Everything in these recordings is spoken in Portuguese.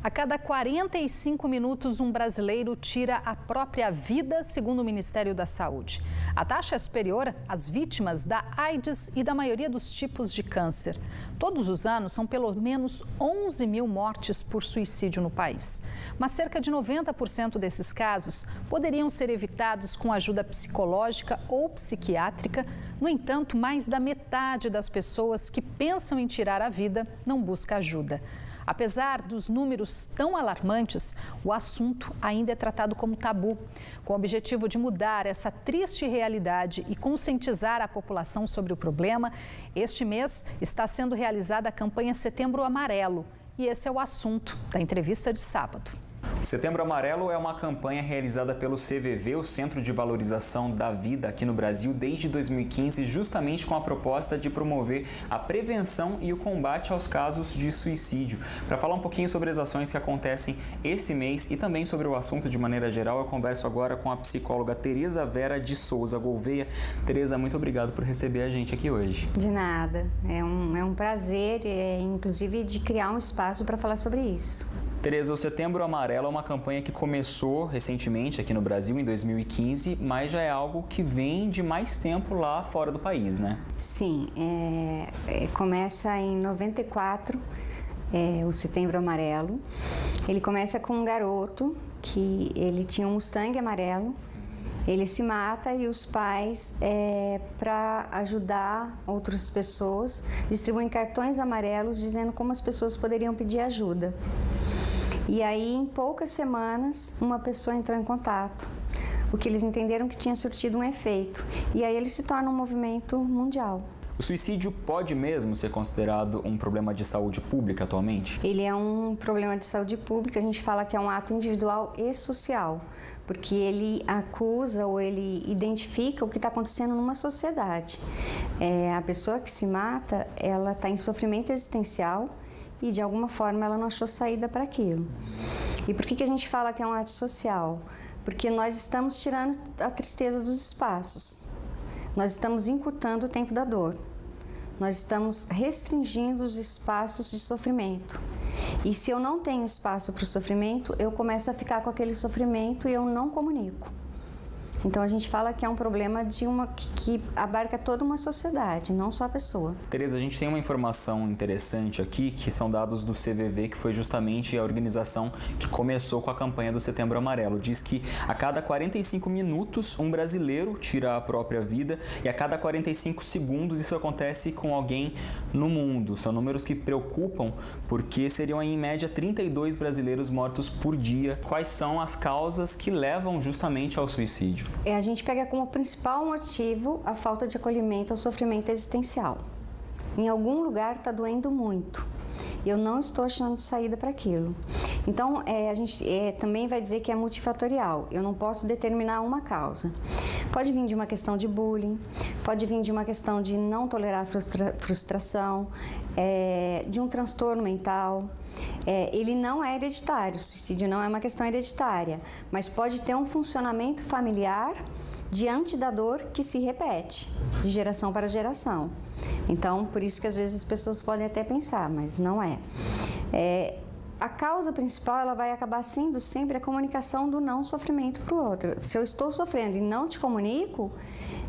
A cada 45 minutos, um brasileiro tira a própria vida, segundo o Ministério da Saúde. A taxa é superior às vítimas da AIDS e da maioria dos tipos de câncer. Todos os anos, são pelo menos 11 mil mortes por suicídio no país. Mas cerca de 90% desses casos poderiam ser evitados com ajuda psicológica ou psiquiátrica. No entanto, mais da metade das pessoas que pensam em tirar a vida não busca ajuda. Apesar dos números tão alarmantes, o assunto ainda é tratado como tabu. Com o objetivo de mudar essa triste realidade e conscientizar a população sobre o problema, este mês está sendo realizada a campanha Setembro Amarelo. E esse é o assunto da entrevista de sábado. Setembro Amarelo é uma campanha realizada pelo CVV, o Centro de Valorização da Vida aqui no Brasil, desde 2015, justamente com a proposta de promover a prevenção e o combate aos casos de suicídio. Para falar um pouquinho sobre as ações que acontecem esse mês e também sobre o assunto de maneira geral, eu converso agora com a psicóloga Tereza Vera de Souza Gouveia. Tereza, muito obrigado por receber a gente aqui hoje. De nada, é um prazer, inclusive, de criar um espaço para falar sobre isso. Tereza, o Setembro Amarelo é uma campanha que começou recentemente aqui no Brasil, em 2015, mas já é algo que vem de mais tempo lá fora do país, né? Sim, começa em 94, o Setembro Amarelo. Ele começa com um garoto que ele tinha um Mustang amarelo. Ele se mata e os pais, para ajudar outras pessoas, distribuem cartões amarelos dizendo como as pessoas poderiam pedir ajuda. E aí, em poucas semanas, uma pessoa entrou em contato, porque eles entenderam que tinha surtido um efeito. E aí ele se torna um movimento mundial. O suicídio pode mesmo ser considerado um problema de saúde pública atualmente? Ele é um problema de saúde pública, a gente fala que é um ato individual e social, porque ele acusa ou ele identifica o que está acontecendo numa sociedade. A pessoa que se mata, ela está em sofrimento existencial e de alguma forma ela não achou saída para aquilo. E por que a gente fala que é um ato social? Porque nós estamos tirando a tristeza dos espaços, nós estamos encurtando o tempo da dor, nós estamos restringindo os espaços de sofrimento. E se eu não tenho espaço para o sofrimento, eu começo a ficar com aquele sofrimento e eu não comunico. Então a gente fala que é um problema que abarca toda uma sociedade, não só a pessoa. Tereza, a gente tem uma informação interessante aqui, que são dados do CVV, que foi justamente a organização que começou com a campanha do Setembro Amarelo. Diz que a cada 45 minutos um brasileiro tira a própria vida e a cada 45 segundos isso acontece com alguém no mundo. São números que preocupam porque seriam em média 32 brasileiros mortos por dia. Quais são as causas que levam justamente ao suicídio? A gente pega como principal motivo a falta de acolhimento ao sofrimento existencial. Em algum lugar está doendo muito e eu não estou achando saída para aquilo. Então, a gente também vai dizer que é multifatorial, eu não posso determinar uma causa. Pode vir de uma questão de bullying, pode vir de uma questão de não tolerar frustração, de um transtorno mental. Ele não é hereditário, o suicídio não é uma questão hereditária, mas pode ter um funcionamento familiar diante da dor que se repete, de geração para geração. Então, por isso que às vezes as pessoas podem até pensar, mas não é. A causa principal, ela vai acabar sendo sempre a comunicação do não sofrimento para o outro. Se eu estou sofrendo e não te comunico,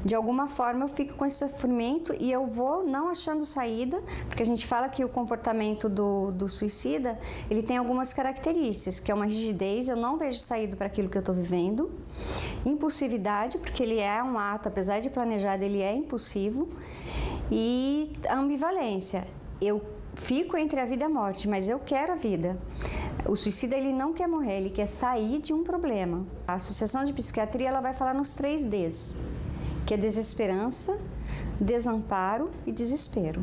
de alguma forma eu fico com esse sofrimento e eu vou não achando saída, porque a gente fala que o comportamento do suicida, ele tem algumas características, que é uma rigidez, eu não vejo saída para aquilo que eu estou vivendo, impulsividade, porque ele é um ato, apesar de planejado, ele é impulsivo, e a ambivalência. Eu fico entre a vida e a morte, mas eu quero a vida. O suicida, ele não quer morrer, ele quer sair de um problema. A Associação de Psiquiatria, ela vai falar nos 3 Ds, que é desesperança, desamparo e desespero.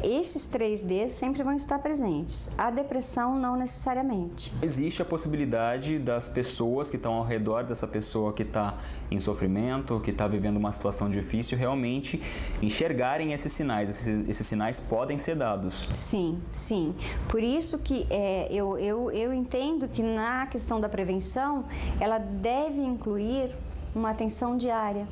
Esses 3 Ds sempre vão estar presentes. A depressão não necessariamente. Existe a possibilidade das pessoas que estão ao redor dessa pessoa que está em sofrimento, que está vivendo uma situação difícil, realmente enxergarem esses sinais. Esses sinais podem ser dados. Sim, sim. Por isso que eu entendo que na questão da prevenção, ela deve incluir uma atenção diária.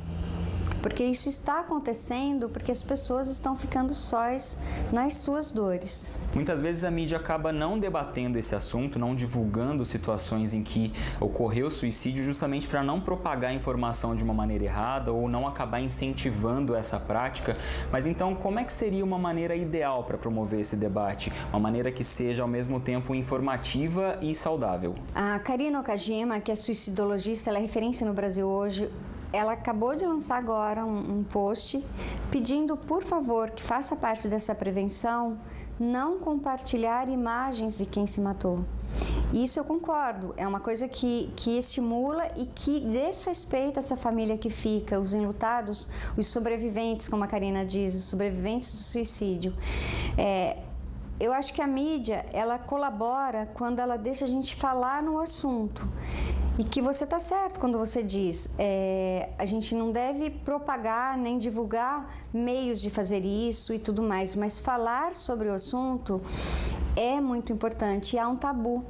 porque isso está acontecendo porque as pessoas estão ficando sós nas suas dores. Muitas vezes a mídia acaba não debatendo esse assunto, não divulgando situações em que ocorreu suicídio, justamente para não propagar a informação de uma maneira errada ou não acabar incentivando essa prática. Mas então, como é que seria uma maneira ideal para promover esse debate? Uma maneira que seja ao mesmo tempo informativa e saudável? A Karina Okajima, que é suicidologista, ela é referência no Brasil hoje. Ela acabou de lançar agora um post pedindo, por favor, que faça parte dessa prevenção, não compartilhar imagens de quem se matou. Isso eu concordo, é uma coisa que estimula e que desrespeita essa família que fica, os enlutados, os sobreviventes, como a Karina diz, os sobreviventes do suicídio. Eu acho que a mídia, ela colabora quando ela deixa a gente falar no assunto. E que você está certo quando você diz, a gente não deve propagar nem divulgar meios de fazer isso e tudo mais, mas falar sobre o assunto é muito importante e há um tabu.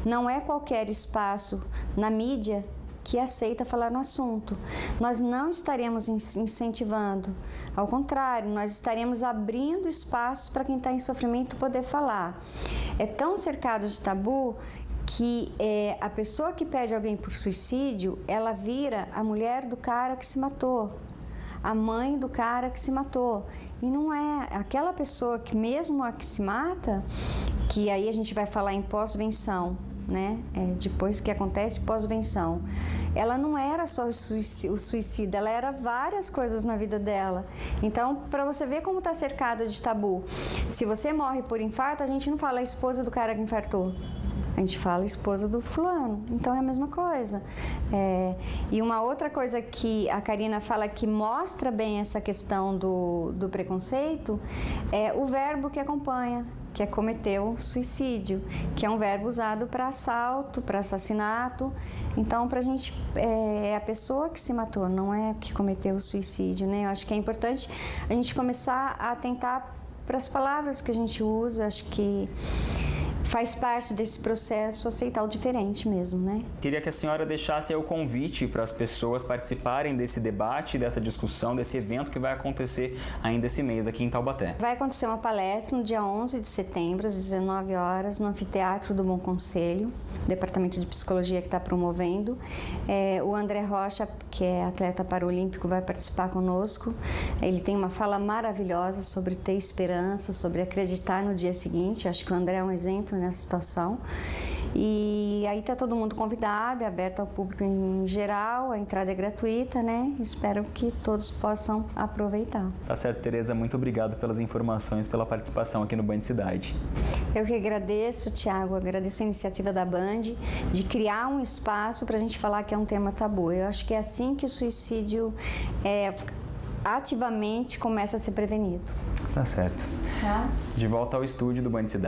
Não é qualquer espaço na mídia que aceita falar no assunto. Nós não estaremos incentivando, ao contrário, nós estaremos abrindo espaço para quem está em sofrimento poder falar. É tão cercado de tabu que a pessoa que perde alguém por suicídio, ela vira a mulher do cara que se matou, a mãe do cara que se matou. E não é aquela pessoa que mesmo a que se mata, que aí a gente vai falar em pós-venção, né? Depois que acontece pós-venção. Ela não era só o suicida, ela era várias coisas na vida dela. Então, para você ver como está cercado de tabu. Se você morre por infarto, a gente não fala a esposa do cara que infartou. A gente fala esposa do fulano, então é a mesma coisa. E uma outra coisa que a Karina fala que mostra bem essa questão do preconceito é o verbo que acompanha, que é cometer o suicídio, que é um verbo usado para assalto, para assassinato. Então, para a gente, é a pessoa que se matou, não é que cometeu o suicídio, né? Eu acho que é importante a gente começar a atentar para as palavras que a gente usa, acho que faz parte desse processo aceitar o diferente mesmo, né? Queria que a senhora deixasse aí o convite para as pessoas participarem desse debate, dessa discussão, desse evento que vai acontecer ainda esse mês aqui em Taubaté. Vai acontecer uma palestra no dia 11 de setembro, às 19 horas, no Anfiteatro do Bom Conselho, Departamento de Psicologia que está promovendo. O André Rocha, que é atleta paralímpico, vai participar conosco. Ele tem uma fala maravilhosa sobre ter esperança, sobre acreditar no dia seguinte. Acho que o André é um exemplo nessa situação. E aí está todo mundo convidado, é aberto ao público em geral, a entrada é gratuita, né? Espero que todos possam aproveitar. Tá certo, Tereza, muito obrigado pelas informações, pela participação aqui no Band Cidade. Eu que agradeço, Thiago, agradeço a iniciativa da Band de criar um espaço para a gente falar que é um tema tabu. Eu acho que é assim que o suicídio ativamente começa a ser prevenido. Tá certo. Tá? De volta ao estúdio do Band Cidade.